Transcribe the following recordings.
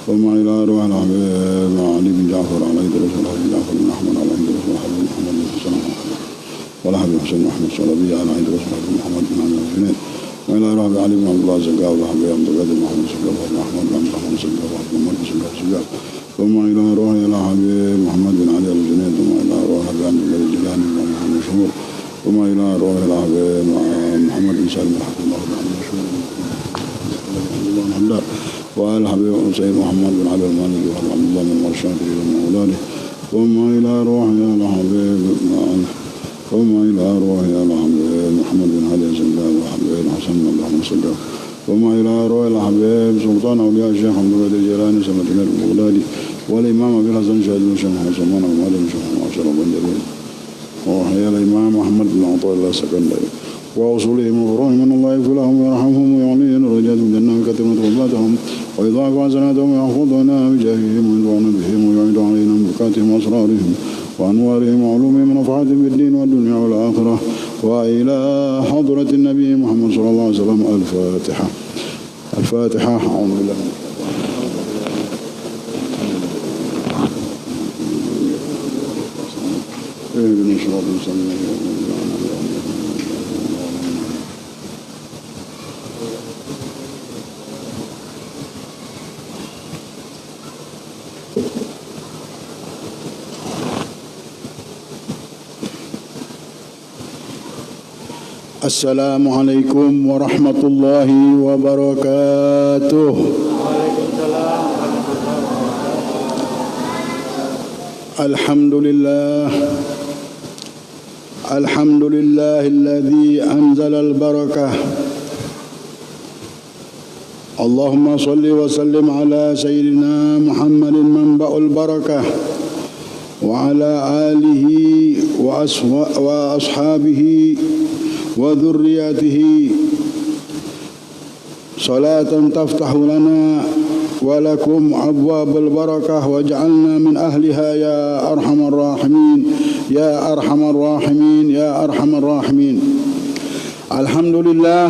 ثم إلى روح الحبيب علي بن جعفر عليه رسول الله بن جعفر بن أحمد عليه رسول الله بن محمد بن حسن والحبيب حسن محمد صلبي عليه رسول الله بن محمد بن عبد الحسين وإلى روح علي بن عبد الله زكاة والحبيب عبد القادر محمد سجاب بن أحمد بن محمد سجاب وعبد محمد سجاب ثم إلى روح إلى حبيب محمد بن علي الجنيد ثم إلى روح بن عبد الجيلاني بن محمد مشهور ثم إلى روح إلى حبيب محمد بن سالم الحق الله بن عبد مشهور وآل حبيب سيد محمد بن علي المالكي وعبد الله بن مرشاد من أولاده ثم إلى روح إلى حبيب ثم إلى روح إلى حبيب محمد بن علي الزنداد وحبيب حسن بن محمد صدق ثم إلى روح إلى حبيب سلطان أولياء الشيخ عبد القادر الجيلاني سمة الله البغدادي والإمام أبي الحسن شهيد بن شيخ عثمان بن علي بن شيخ معشر بن جرير وحيا الإمام أحمد بن عطاء الله السكندري وأصولهم وفروعهم من الله يغفر لهم ويرحمهم ويعليهم درجات من الجنة ويكثر مطلباتهم ويضاعف حسناتهم ويحفظنا بجاههم ويرضون بهم ويعيد علينا من بركاتهم وأسرارهم وأنوارهم وعلومهم ونفعاتهم في الدين والدنيا والآخرة وإلى حضرة النبي محمد صلى الله عليه وسلم. الفاتحة. الفاتحة. أعوذ بالله اهدنا الصراط المستقيم. Assalamualaikum warahmatullahi wabarakatuh. Alhamdulillah. Alhamdulillahilladzi anzala al-barakah. Allahumma salli wa sallim ala sayyidina Muhammadin manba'ul barakah wa ala alihi wa ashabihi wa dhurriyyatihi salatan taftahu lana wa lakum abwabal barakah waj'alna min ahliha ya arhamar rahimin ya arhamar rahimin ya arhamar rahimin. Alhamdulillah,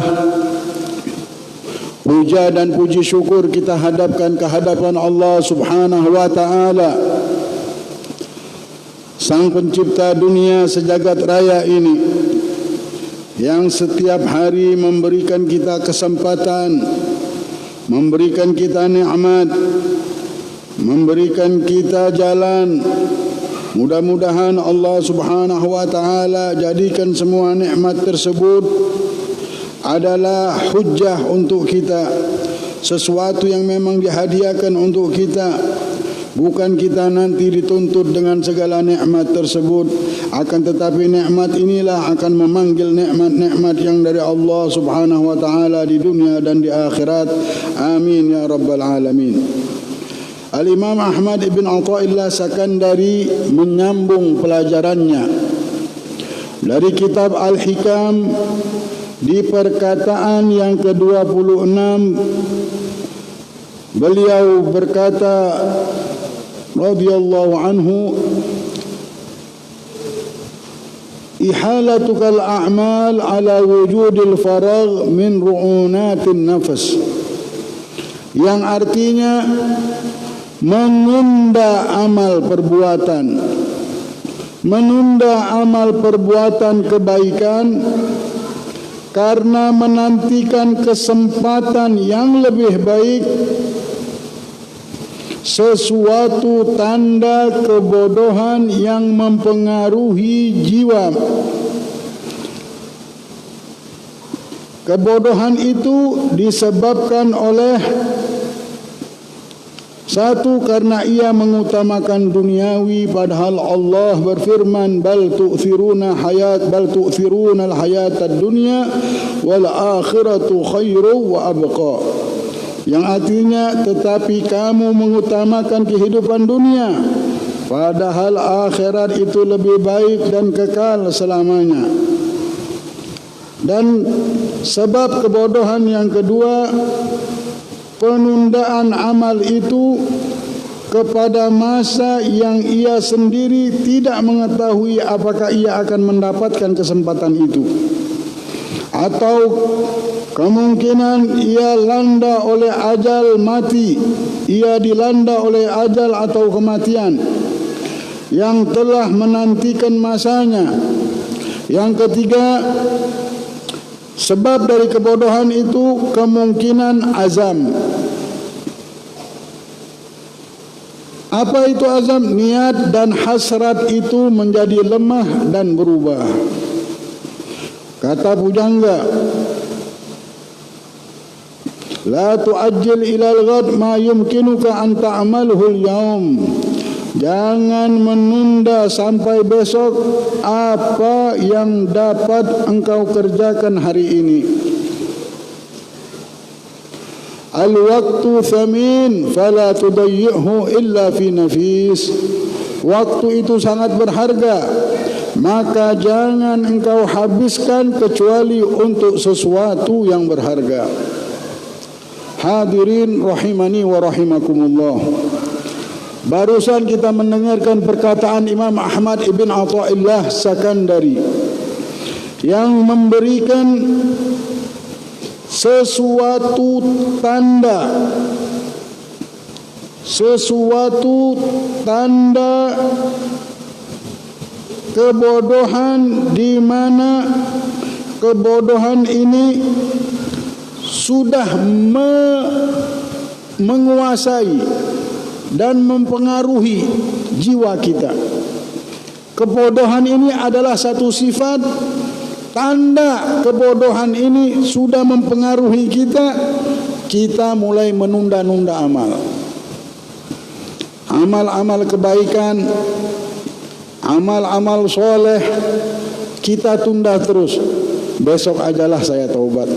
puja dan puji syukur kita hadapkan ke hadapan Allah Subhanahu wa taala, Sang Pencipta dunia sejagat raya ini, yang setiap hari memberikan kita kesempatan, memberikan kita nikmat, memberikan kita jalan. Mudah-mudahan Allah Subhanahu wa taala jadikan semua nikmat tersebut adalah hujjah untuk kita, sesuatu yang memang dihadiahkan untuk kita. Bukan kita nanti dituntut dengan segala nikmat tersebut, akan tetapi nikmat inilah akan memanggil nikmat-nikmat yang dari Allah Subhanahu wa taala di dunia dan di akhirat. Amin ya rabbal alamin. Al-Imam Ahmad ibn Athaillah Sakandari menyambung pelajarannya dari kitab Al-Hikam di perkataan yang ke-26. Beliau berkata radhiyallahu anhu, ihalatukal a'mal ala wujudil faragh min ru'unatin nafas, yang artinya menunda amal perbuatan kebaikan karena menantikan kesempatan yang lebih baik, sesuatu tanda kebodohan yang mempengaruhi jiwa. Kebodohan itu disebabkan oleh satu, karena ia mengutamakan duniawi, padahal Allah berfirman bal tu'thiruna al-hayatad dunya wal akhiratu khairu wa abqa, yang artinya tetapi kamu mengutamakan kehidupan dunia, padahal akhirat itu lebih baik dan kekal selamanya. Dan sebab kebodohan yang kedua, penundaan amal itu kepada masa yang ia sendiri tidak mengetahui apakah ia akan mendapatkan kesempatan itu, atau Kemungkinan ia landa oleh ajal mati, ia dilanda oleh ajal atau kematian yang telah menantikan masanya. Yang ketiga, sebab dari kebodohan itu kemungkinan azam. Apa itu azam? Niat dan hasrat itu menjadi lemah dan berubah. Kata pujangga, la tu'ajjil ilal ghad ma yumkinuka an ta'malhu al-yawm. Jangan menunda sampai besok apa yang dapat engkau kerjakan hari ini. Al-waqtu thamin fala tudayyi'hu illa fi nafis. Waktu itu sangat berharga, maka jangan engkau habiskan kecuali untuk sesuatu yang berharga. Hadirin rahimani wa rahimakumullah. Barusan kita mendengarkan perkataan Imam Ahmad ibn Athaillah Sakandari yang memberikan sesuatu tanda kebodohan, di mana kebodohan ini sudah menguasai dan mempengaruhi jiwa kita. Kebodohan ini adalah satu sifat, tanda kebodohan ini sudah mempengaruhi kita. Kita mulai menunda-nunda amal-amal kebaikan, amal-amal soleh kita tunda terus. Besok ajalah saya taubat.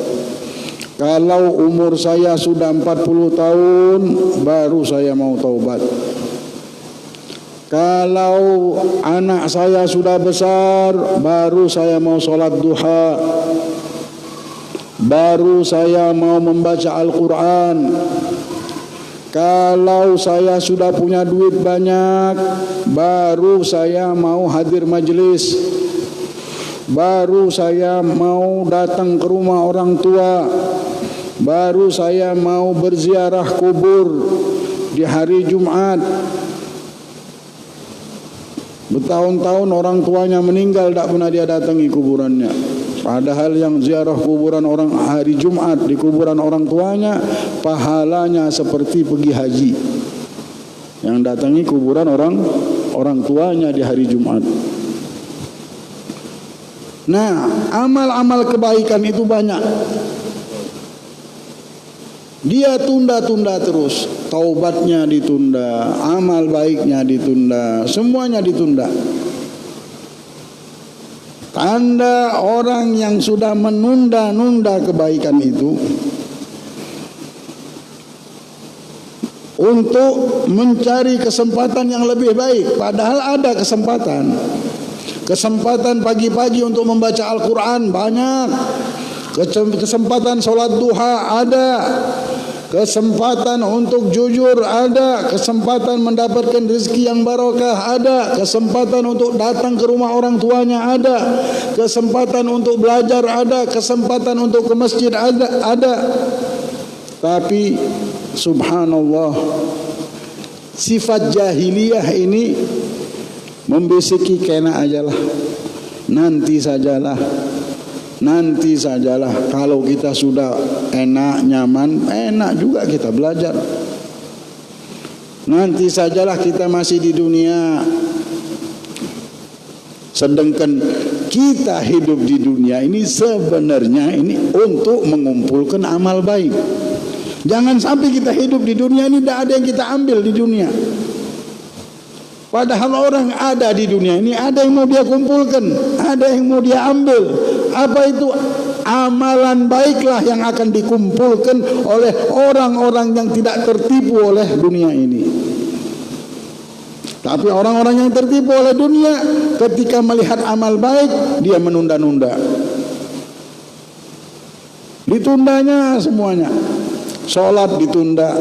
Kalau umur saya sudah 40 tahun baru saya mau taubat. Kalau anak saya sudah besar baru saya mau sholat duha, baru saya mau membaca Al-Quran. Kalau saya sudah punya duit banyak baru saya mau hadir majelis, baru saya mau datang ke rumah orang tua, baru saya mau berziarah kubur di hari Jumat. Bertahun-tahun orang tuanya meninggal, tak pernah dia datangi kuburannya. Padahal yang ziarah kuburan orang hari Jumat di kuburan orang tuanya, pahalanya seperti pergi haji. Yang datangi kuburan orang tuanya di hari Jumat. Nah, amal-amal kebaikan itu banyak. Dia tunda-tunda terus, taubatnya ditunda, amal baiknya ditunda, semuanya ditunda. Tanda orang yang sudah menunda-nunda kebaikan itu untuk mencari kesempatan yang lebih baik. Padahal ada kesempatan pagi-pagi untuk membaca Al-Quran banyak, kesempatan sholat duha ada, kesempatan untuk jujur ada, kesempatan mendapatkan rezeki yang barokah ada, kesempatan untuk datang ke rumah orang tuanya ada, kesempatan untuk belajar ada, kesempatan untuk ke masjid ada. Tapi subhanallah, sifat jahiliyah ini membisiki, kena ajalah, nanti sajalah. Kalau kita sudah enak, nyaman, enak juga kita belajar. Nanti sajalah, kita masih di dunia. Sedangkan kita hidup di dunia ini sebenarnya ini untuk mengumpulkan amal baik. Jangan sampai kita hidup di dunia ini tidak ada yang kita ambil di dunia. Padahal orang ada di dunia ini, ada yang mau dia kumpulkan, ada yang mau dia ambil. Apa itu? Amalan baiklah yang akan dikumpulkan oleh orang-orang yang tidak tertipu oleh dunia ini. Tapi orang-orang yang tertipu oleh dunia, ketika melihat amal baik, dia menunda-nunda. Ditundanya semuanya. Sholat ditunda,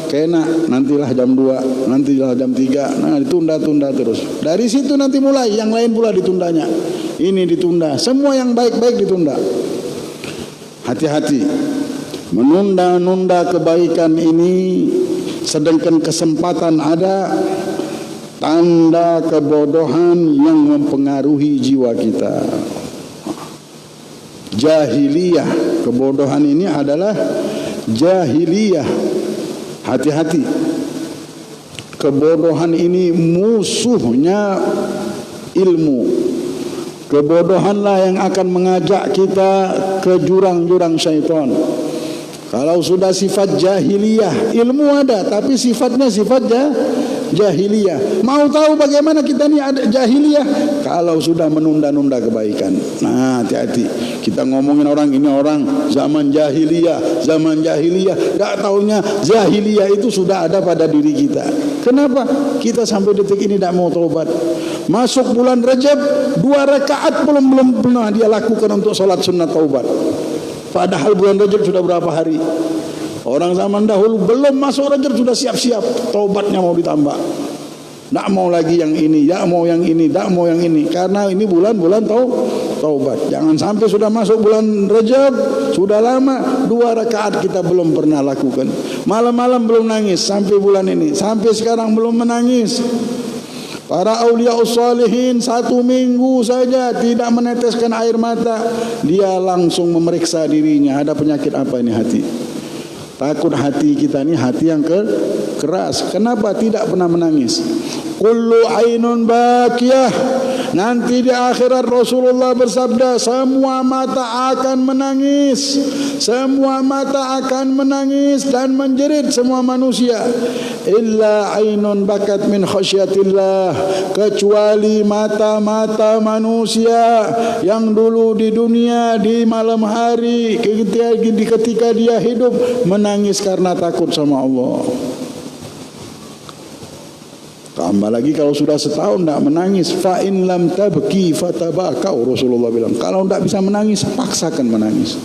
kena nantilah jam 2, nantilah jam 3. Nah, ditunda-tunda terus. Dari situ nanti mulai yang lain pula ditundanya. Ini ditunda, semua yang baik-baik ditunda. Hati-hati menunda-nunda kebaikan ini, sedangkan kesempatan ada, tanda kebodohan yang mempengaruhi jiwa kita. Jahiliyah, kebodohan ini adalah jahiliyah. Hati-hati, kebodohan ini musuhnya ilmu. Kebodohanlah yang akan mengajak kita ke jurang-jurang syaitan. Kalau sudah sifat jahiliyah, ilmu ada tapi sifatnya sifat jahiliyah. Mau tahu bagaimana kita ini ada jahiliyah? Kalau sudah menunda-nunda kebaikan. Nah, hati-hati. Kita ngomongin orang ini orang zaman jahiliyah, enggak taunya jahiliyah itu sudah ada pada diri kita. Kenapa? Kita sampai detik ini tidak mau taubat. Masuk bulan Rajab, 2 rakaat belum pernah dia lakukan untuk salat sunat taubat. Padahal bulan Rajab sudah berapa hari? Orang zaman dahulu belum masuk Rajab sudah siap-siap taubatnya mau ditambah. Tak mau lagi yang ini, tak mau yang ini, tak mau yang ini. Karena ini bulan-bulan taubat. Jangan sampai sudah masuk bulan Rajab, sudah lama 2 rakaat kita belum pernah lakukan. Malam-malam belum nangis sampai bulan ini. Sampai sekarang belum menangis. Para auliyaus salihin 1 minggu saja tidak meneteskan air mata, dia langsung memeriksa dirinya, ada penyakit apa ini hati. Takut hati kita ini hati yang keras. Kenapa tidak pernah menangis? Kullu ainun bakiyah. Nanti di akhirat Rasulullah bersabda, semua mata akan menangis. Semua mata akan menangis dan menjerit semua manusia. Illa ainun bakat min khasyatillah. Kecuali mata-mata manusia yang dulu di dunia di malam hari ketika dia hidup menangis karena takut sama Allah. Tambah lagi kalau sudah setahun tidak menangis, fa in lam tabki fatabakau, Rasulullah bilang. Kalau tidak bisa menangis, paksakan menangis.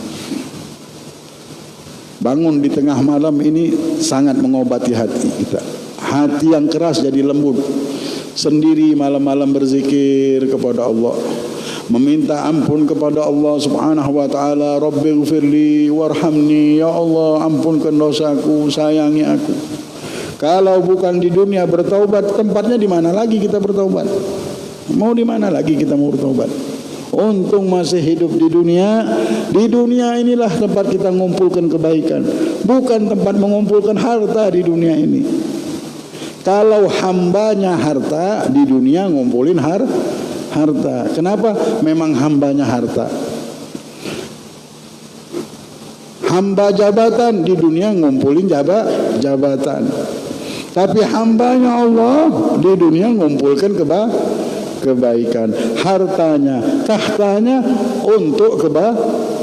Bangun di tengah malam ini sangat mengobati hati kita. Hati yang keras jadi lembut. Sendiri malam-malam berzikir kepada Allah, meminta ampun kepada Allah Subhanahu wa taala. Rabbighfirli warhamni, ya Allah ampunkan dosaku, sayangi aku. Kalau bukan di dunia bertaubat, tempatnya di mana lagi kita bertaubat? Mau di mana lagi kita mau bertaubat? Untung masih hidup di dunia. Di dunia inilah tempat kita mengumpulkan kebaikan, bukan tempat mengumpulkan harta di dunia ini. Kalau hambanya harta, di dunia ngumpulin harta. Kenapa? Memang hambanya harta. Hamba jabatan, di dunia ngumpulin jabatan. Tapi hambanya Allah di dunia ngumpulkan kebaikan. Hartanya, tahtanya untuk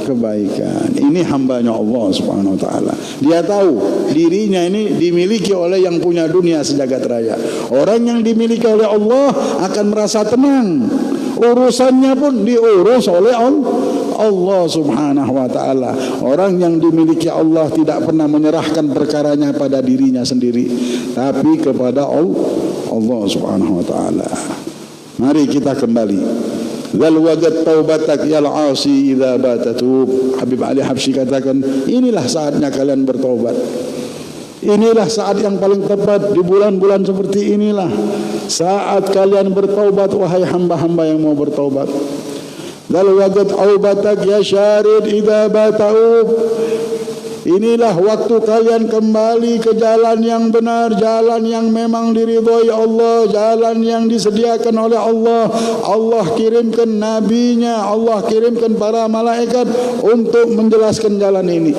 kebaikan. Ini hambanya Allah Subhanahu wa taala. Dia tahu dirinya ini dimiliki oleh yang punya dunia sejagat raya. Orang yang dimiliki oleh Allah akan merasa tenang. Urusannya pun diurus oleh Allah Subhanahu wa taala. Orang yang dimiliki Allah tidak pernah menyerahkan perkaranya pada dirinya sendiri, tapi kepada Allah Subhanahu wa taala. Mari kita kembali. Zal wajad taubatak yal asi idza batatub. Habib Ali Habsyi katakan, inilah saatnya kalian bertaubat. Inilah saat yang paling tepat di bulan-bulan seperti inilah saat kalian bertaubat, wahai hamba-hamba yang mau bertaubat. Zal wajad aubatak ya syarid idza bata'ub. Inilah waktu kalian kembali ke jalan yang benar, jalan yang memang diridhoi Allah, jalan yang disediakan oleh Allah. Allah kirimkan nabinya, Allah kirimkan para malaikat untuk menjelaskan jalan ini.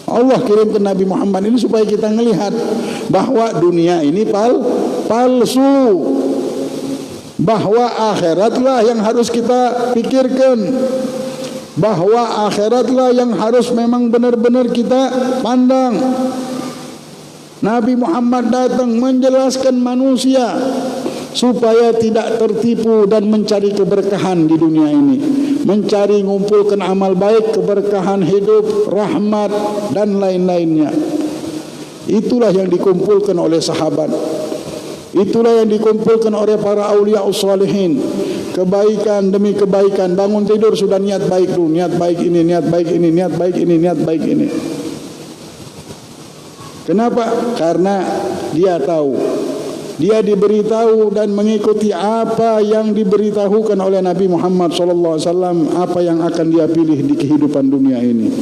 Allah kirimkan Nabi Muhammad ini supaya kita melihat bahwa dunia ini palsu, bahwa akhiratlah yang harus kita pikirkan, bahwa akhiratlah yang harus memang benar-benar kita pandang. Nabi Muhammad datang menjelaskan manusia supaya tidak tertipu dan mencari keberkahan di dunia ini, mencari mengumpulkan amal baik, keberkahan hidup, rahmat dan lain-lainnya. Itulah yang dikumpulkan oleh sahabat, itulah yang dikumpulkan oleh para auliyaus salihin. kebaikan demi kebaikan. Bangun tidur sudah niat baik dulu, niat baik ini, niat baik ini, niat baik ini, niat baik ini. Kenapa? Karena dia tahu, dia diberitahu dan mengikuti apa yang diberitahukan oleh Nabi Muhammad SAW, apa yang akan dia pilih di kehidupan dunia ini.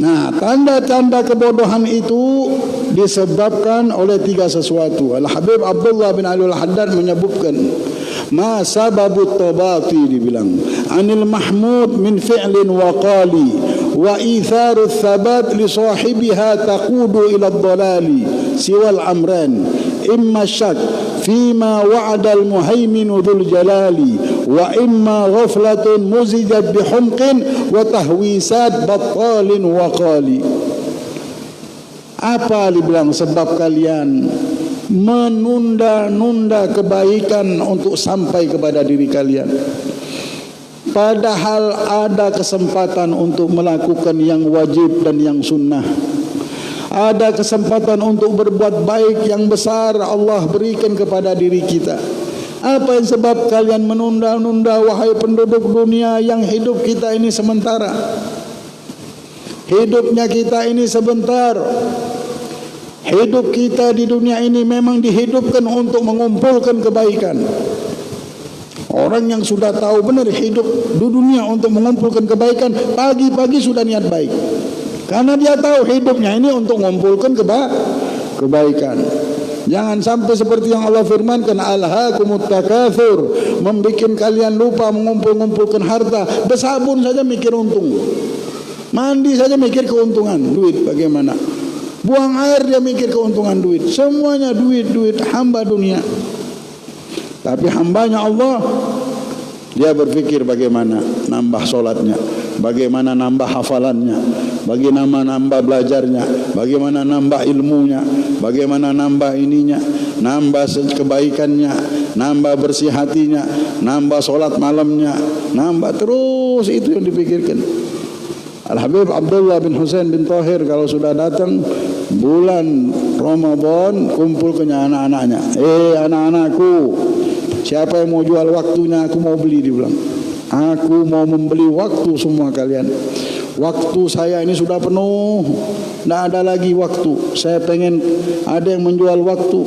Nah, tanda-tanda kebodohan itu disebabkan oleh 3 sesuatu. Al-Habib Abdullah bin Ali Al-Haddad menyebutkan, ma sababut tabati, dibilang, anil mahmud min fi'lin wa qali wa itharu thabat li sahibiha taqudu ila ad-dalali siwal amran imma syak fima wa'ada al-muhaimin dzul jalali wa imma ghaflatun muzijat bihumqin wa tahwisat battalin wa qali. Apa dibilang sebab kalian menunda-nunda kebaikan untuk sampai kepada diri kalian, padahal ada kesempatan untuk melakukan yang wajib dan yang sunnah. Ada kesempatan untuk berbuat baik yang besar Allah berikan kepada diri kita. Apa yang sebab kalian menunda-nunda, wahai penduduk dunia, yang hidup kita ini sementara? Hidupnya kita ini sebentar. Hidup kita di dunia ini memang dihidupkan untuk mengumpulkan kebaikan. Orang yang sudah tahu benar hidup di dunia untuk mengumpulkan kebaikan, pagi-pagi sudah niat baik. Karena dia tahu hidupnya ini untuk mengumpulkan kebaikan. Jangan sampai seperti yang Allah firmankan, alhaakumut takatsur, membuat kalian lupa mengumpulkan harta. Bersabun saja mikir untung, mandi saja mikir keuntungan duit bagaimana, buang air dia mikir keuntungan duit, semuanya duit, hamba dunia. Tapi hambanya Allah, dia berpikir bagaimana nambah solatnya, bagaimana nambah hafalannya, bagaimana nambah belajarnya, bagaimana nambah ilmunya, bagaimana nambah ininya, nambah kebaikannya, nambah bersih hatinya, nambah solat malamnya, nambah terus. Itu yang dipikirkan. Al-Habib Abdullah bin Husain bin Tahir kalau sudah datang bulan Ramadan, kumpulkannya anak-anaknya. Anak-anakku, siapa yang mau jual waktunya, aku mau beli, dia bilang. Aku mau membeli waktu semua kalian. Waktu saya ini sudah penuh, tidak ada lagi waktu. Saya pengen ada yang menjual waktu,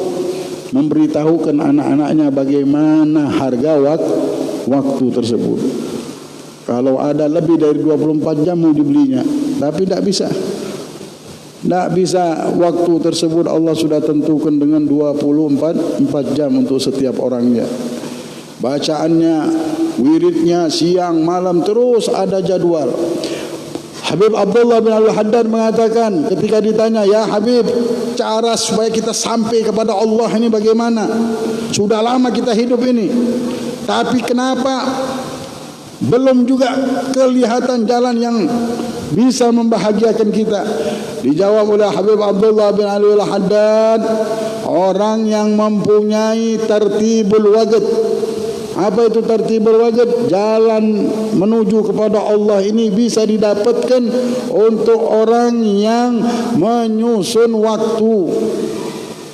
memberitahukan anak-anaknya bagaimana harga waktu tersebut. Kalau ada lebih dari 24 jam mau dibelinya, tapi tidak bisa. Tidak bisa, waktu tersebut Allah sudah tentukan dengan 24 jam untuk setiap orangnya. Bacaannya, wiridnya, siang, malam, terus ada jadwal. Habib Abdullah bin Al-Haddad mengatakan ketika ditanya, ya Habib, cara supaya kita sampai kepada Allah ini bagaimana? Sudah lama kita hidup ini, tapi kenapa belum juga kelihatan jalan yang bisa membahagiakan kita? Dijawab oleh Habib Abdullah bin Ali Al-Haddad, orang yang mempunyai tertibul wajib. Apa itu tertibul wajib? Jalan menuju kepada Allah ini bisa didapatkan untuk orang yang menyusun waktu.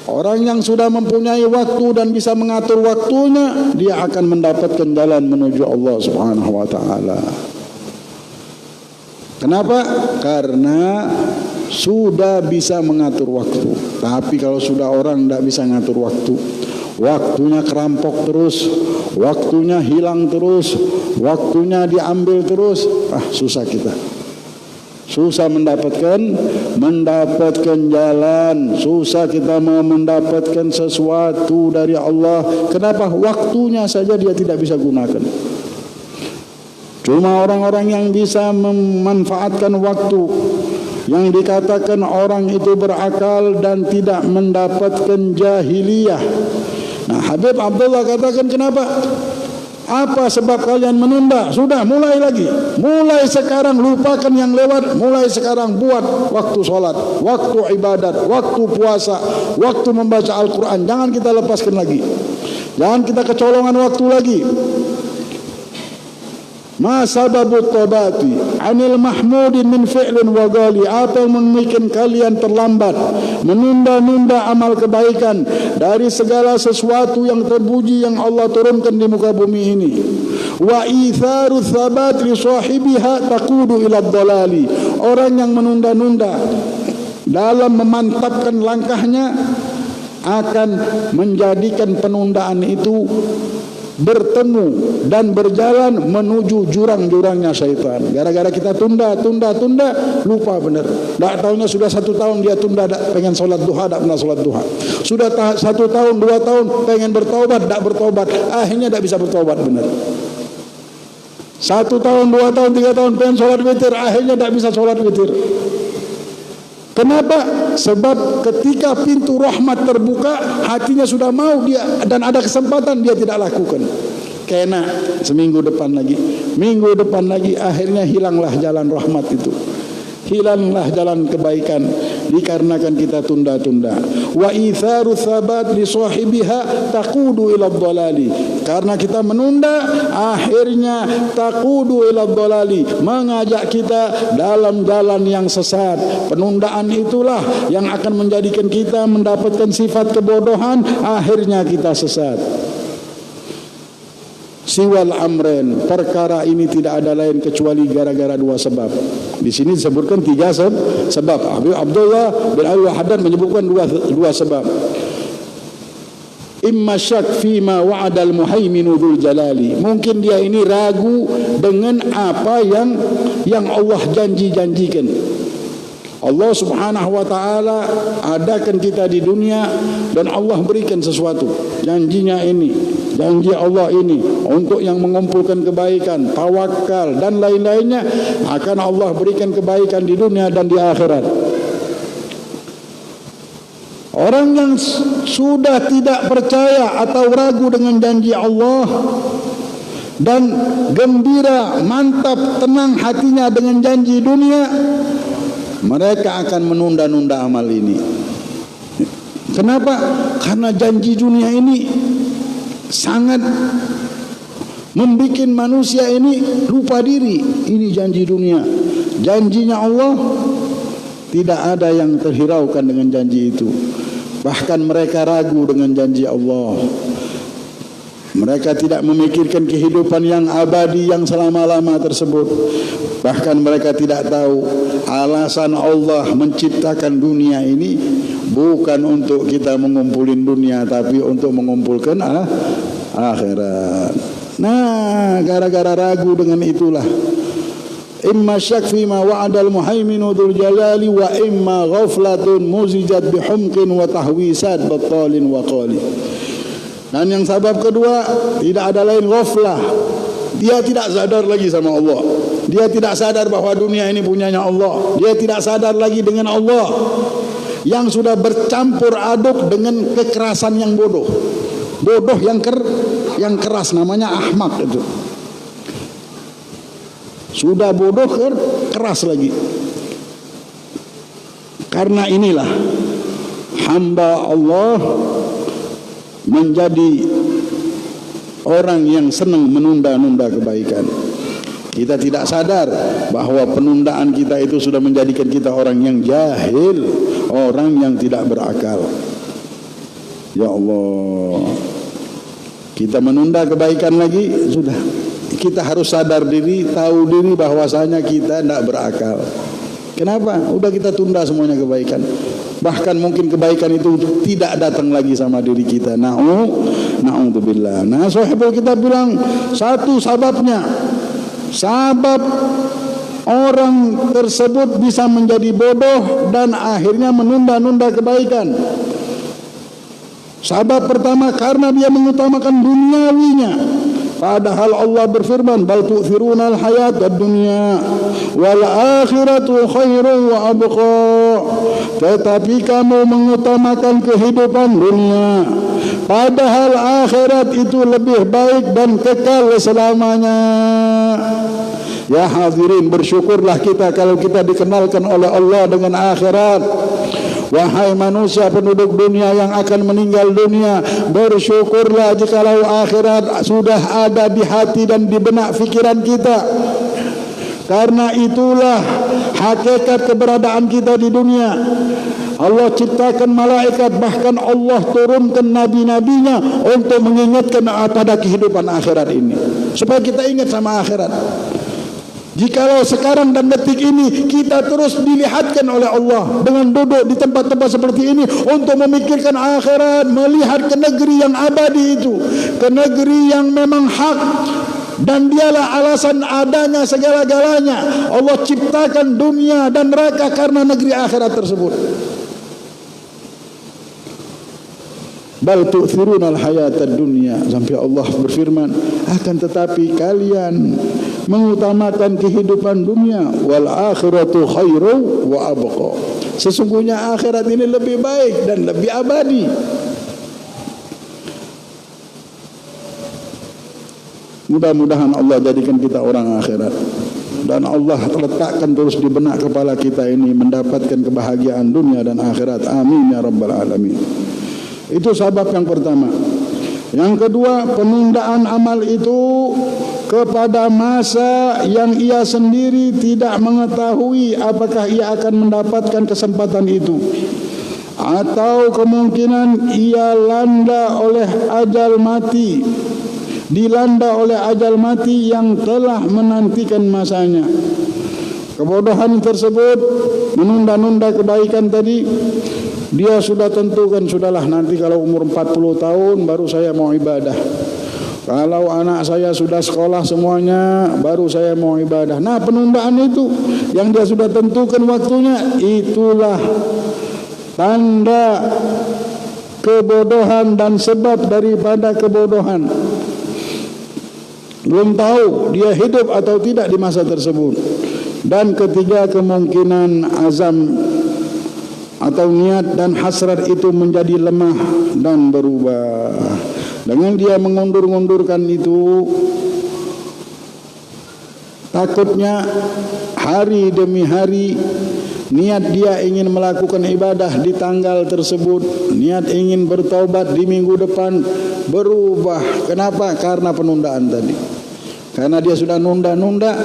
Orang yang sudah mempunyai waktu dan bisa mengatur waktunya, dia akan mendapatkan jalan menuju Allah Subhanahu wa taala. Kenapa? Karena sudah bisa mengatur waktu. Tapi kalau sudah orang tidak bisa mengatur waktu, waktunya kerampok terus, waktunya hilang terus, waktunya diambil terus, susah kita. Susah mendapatkan jalan, susah kita mau mendapatkan sesuatu dari Allah. Kenapa? Waktunya saja dia tidak bisa gunakan. Cuma orang-orang yang bisa memanfaatkan waktu, yang dikatakan orang itu berakal dan tidak mendapatkan jahiliyah. Nah, Habib Abdullah katakan, kenapa? Apa sebab kalian menunda? Sudah, mulai lagi. Mulai sekarang lupakan yang lewat. Mulai sekarang buat waktu sholat, waktu ibadat, waktu puasa, waktu membaca Al-Quran. Jangan kita lepaskan lagi. Jangan kita kecolongan waktu lagi. Ma sababut tabati anil mahmudin min fi'lin wa ghali. Apa yang membuat kalian terlambat, menunda-nunda amal kebaikan dari segala sesuatu yang terpuji yang Allah turunkan di muka bumi ini. Wa itharu thabat li sahibiha taqudu ila dhalali. Orang yang menunda-nunda dalam memantapkan langkahnya akan menjadikan penundaan itu bertemu dan berjalan menuju jurang-jurangnya syaitan. Gara-gara kita tunda, lupa benar. Tak tahunya sudah 1 tahun dia tunda, pengen sholat duha, tak pernah sholat duha. Sudah 1 tahun, 2 tahun, pengen bertaubat, tak bertaubat. Akhirnya tak bisa bertaubat benar. 1 tahun, 2 tahun, 3 tahun, pengen sholat witir, akhirnya tak bisa sholat witir. Kenapa? Sebab ketika pintu rahmat terbuka, hatinya sudah mau dia dan ada kesempatan dia tidak lakukan. Kena seminggu depan lagi, minggu depan lagi, akhirnya hilanglah jalan rahmat itu. Hilanglah jalan kebaikan dikarenakan kita tunda-tunda. Wa itharu thabat li sahibiha taqudu ila dhalali. Karena kita menunda, akhirnya taqudu ila dhalali, mengajak kita dalam jalan yang sesat. Penundaan itulah yang akan menjadikan kita mendapatkan sifat kebodohan, akhirnya kita sesat. Siwal amren, perkara ini tidak ada lain kecuali gara-gara 2 sebab. Di sini disebutkan 3 sebab. Abdullah bin Abi Wahdan menyebutkan dua sebab. Imma syak fima wa'adal muhaiminu dzul jalali. Mungkin dia ini ragu dengan apa yang Allah janjikan. Allah subhanahu wa ta'ala adakan kita di dunia dan Allah berikan sesuatu. Janjinya ini, janji Allah ini untuk yang mengumpulkan kebaikan, tawakal dan lain-lainnya, akan Allah berikan kebaikan di dunia dan di akhirat. Orang yang sudah tidak percaya atau ragu dengan janji Allah dan gembira, mantap, tenang hatinya dengan janji dunia, mereka akan menunda-nunda amal ini. Kenapa? Karena janji dunia ini sangat membuat manusia ini lupa diri. Ini janji dunia. Janjinya Allah tidak ada yang terhiraukan dengan janji itu. Bahkan mereka ragu dengan janji Allah. Mereka tidak memikirkan kehidupan yang abadi yang selama-lama tersebut. Bahkan mereka tidak tahu alasan Allah menciptakan dunia ini bukan untuk kita mengumpulin dunia, tapi untuk mengumpulkan akhirat. Nah, gara-gara ragu dengan itulah. Imma syak fima wa'adal muhaiminu dzul jalali wa imma ghaflatun muzijat bihumqin wa tahwisat battalin wa qali. Dan yang sebab kedua, tidak ada lain ghaflah. Dia tidak sadar lagi sama Allah. Dia tidak sadar bahwa dunia ini punyanya Allah. Dia tidak sadar lagi dengan Allah yang sudah bercampur aduk dengan kekerasan yang bodoh. Bodoh yang keras, namanya ahmak itu. Sudah bodoh keras lagi. Karena inilah hamba Allah menjadi orang yang senang menunda-nunda kebaikan. Kita tidak sadar bahwa penundaan kita itu sudah menjadikan kita orang yang jahil, orang yang tidak berakal. Ya Allah, kita menunda kebaikan lagi, sudah. Kita harus sadar diri, tahu diri bahwasanya kita tidak berakal. Kenapa? Udah kita tunda semuanya kebaikan. Bahkan mungkin kebaikan itu tidak datang lagi sama diri kita. Na'udzubillah. Nah, sahibul kita bilang satu sababnya, sabab orang tersebut bisa menjadi bodoh dan akhirnya menunda-nunda kebaikan. Sabab pertama, karena dia mengutamakan duniawinya. Padahal Allah berfirman, bal tu'thiruna al-hayat ad-dunya wal akhiratu khairun wa abqa. Tetapi kamu mengutamakan kehidupan dunia, padahal akhirat itu lebih baik dan kekal selamanya. Ya hadirin, bersyukurlah kita kalau kita dikenalkan oleh Allah dengan akhirat. Wahai manusia penduduk dunia yang akan meninggal dunia, bersyukurlah jikalau akhirat sudah ada di hati dan di benak fikiran kita. Karena itulah hakikat keberadaan kita di dunia. Allah ciptakan malaikat, bahkan Allah turunkan nabi-nabinya untuk mengingatkan pada kehidupan akhirat ini, supaya kita ingat sama akhirat. Jikalau sekarang dan detik ini kita terus dilihatkan oleh Allah dengan duduk di tempat-tempat seperti ini untuk memikirkan akhirat, melihat ke negeri yang abadi itu, ke negeri yang memang hak, dan dialah alasan adanya segala-galanya. Allah ciptakan dunia dan neraka karena negeri akhirat tersebut. Bal tu'thiruna al-hayatad dunya, sampai Allah berfirman, akan tetapi kalian mengutamakan kehidupan dunia, wal akhiratu khairu wa abqa. Sesungguhnya akhirat ini lebih baik dan lebih abadi. Mudah-mudahan Allah jadikan kita orang akhirat, dan Allah letakkan terus di benak kepala kita ini mendapatkan kebahagiaan dunia dan akhirat. Amin ya rabbal alamin. Itu sebab yang pertama. Yang kedua, penundaan amal itu kepada masa yang ia sendiri tidak mengetahui apakah ia akan mendapatkan kesempatan itu, atau kemungkinan ia dilanda oleh ajal mati yang telah menantikan masanya. Kebodohan tersebut menunda-nunda kebaikan tadi. Dia sudah tentukan, sudahlah nanti kalau umur 40 tahun baru saya mau ibadah. Kalau anak saya sudah sekolah semuanya baru saya mau ibadah. Nah, penundaan itu yang dia sudah tentukan waktunya, itulah tanda kebodohan dan sebab daripada kebodohan. Belum tahu dia hidup atau tidak di masa tersebut. Dan ketiga, kemungkinan azam atau niat dan hasrat itu menjadi lemah dan berubah. Dengan dia mengundur-undurkan itu, takutnya hari demi hari niat dia ingin melakukan ibadah di tanggal tersebut, niat ingin bertaubat di minggu depan, berubah. Kenapa? Karena penundaan tadi. Karena dia sudah nunda-nunda,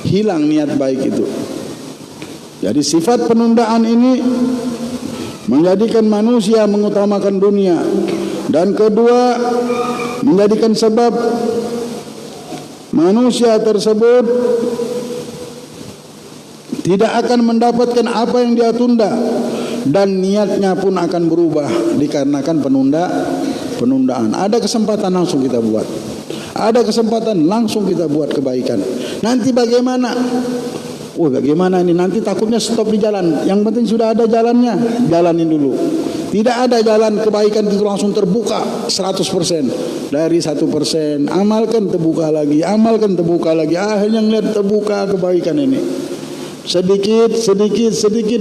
hilang niat baik itu. Jadi sifat penundaan ini menjadikan manusia mengutamakan dunia, dan kedua menjadikan sebab manusia tersebut tidak akan mendapatkan apa yang dia tunda, dan niatnya pun akan berubah dikarenakan penundaan. Ada kesempatan langsung kita buat, ada kesempatan langsung kita buat kebaikan. Nanti bagaimana? Bagaimana ini? Nanti takutnya stop di jalan. Yang penting sudah ada jalannya, jalanin dulu. Tidak ada jalan kebaikan itu langsung terbuka 100%. Dari 1%, amalkan terbuka lagi, amalkan terbuka lagi. Akhirnya ngeliat terbuka kebaikan ini. Sedikit,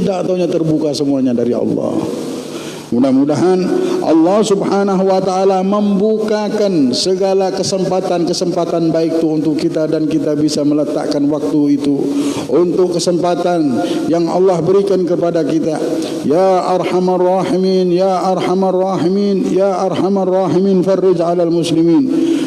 tak taunya terbuka semuanya dari Allah. Mudah-mudahan Allah subhanahu wa ta'ala membukakan segala kesempatan-kesempatan baik itu untuk kita, dan kita bisa meletakkan waktu itu untuk kesempatan yang Allah berikan kepada kita. Ya Arhamar Rahimin, Ya Arhamar Rahimin, Ya Arhamar Rahimin, farrij alal muslimin.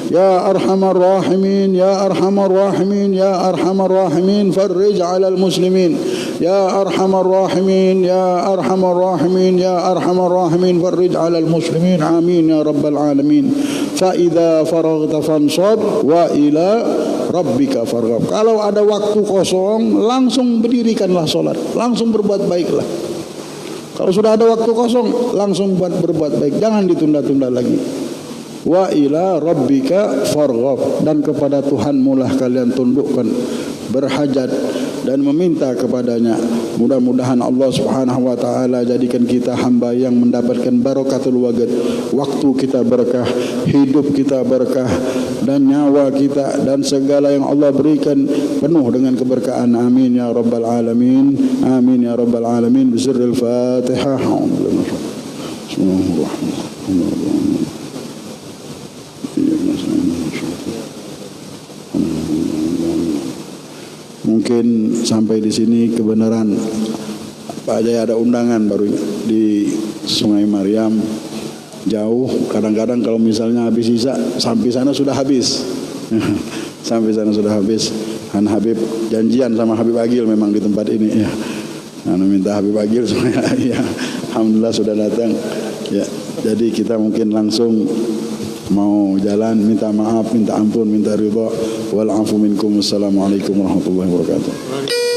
Ya Arhamar Rahimin, Ya Arhamar Rahimin, Ya Arhamar Rahimin, farrij alal muslimin. Ya Arhamar Rahimin, Ya Arhamar Rahimin, Ya Arhamar Rahimin, farrij alal muslimin. Amin ya rabbal alamin. Fa idza faraghta fansab wa ila rabbika farghab. Kalau ada waktu kosong, langsung berdirikanlah solat, langsung berbuat baiklah. Kalau sudah ada waktu kosong, langsung berbuat baik, jangan ditunda-tunda lagi. Wa ila rabbika farghab, dan kepada Tuhanmu lah kalian tundukkan, berhajat dan meminta kepadanya. Mudah-mudahan Allah subhanahu wa ta'ala jadikan kita hamba yang mendapatkan barakatul waqt. Waktu kita berkah, hidup kita berkah, dan nyawa kita dan segala yang Allah berikan penuh dengan keberkahan. Amin ya rabbal alamin. Amin ya rabbal alamin. Bisirril Fatihah. Bismillahirrahmanirrahim. Mungkin sampai di sini kebenaran Pak Jaya ada undangan baru di Sungai Mariam, jauh. Kadang-kadang kalau misalnya habis isya sampai sana sudah habis. Sampai sana sudah habis. Han Habib janjian sama Habib Agil memang di tempat ini ya. Minta Habib Agil supaya ya, alhamdulillah sudah datang. Ya, jadi kita mungkin langsung mau jalan, minta maaf, minta ampun, minta ridha. Wal afu minkum. Wassalamualaikum warahmatullahi wabarakatuh.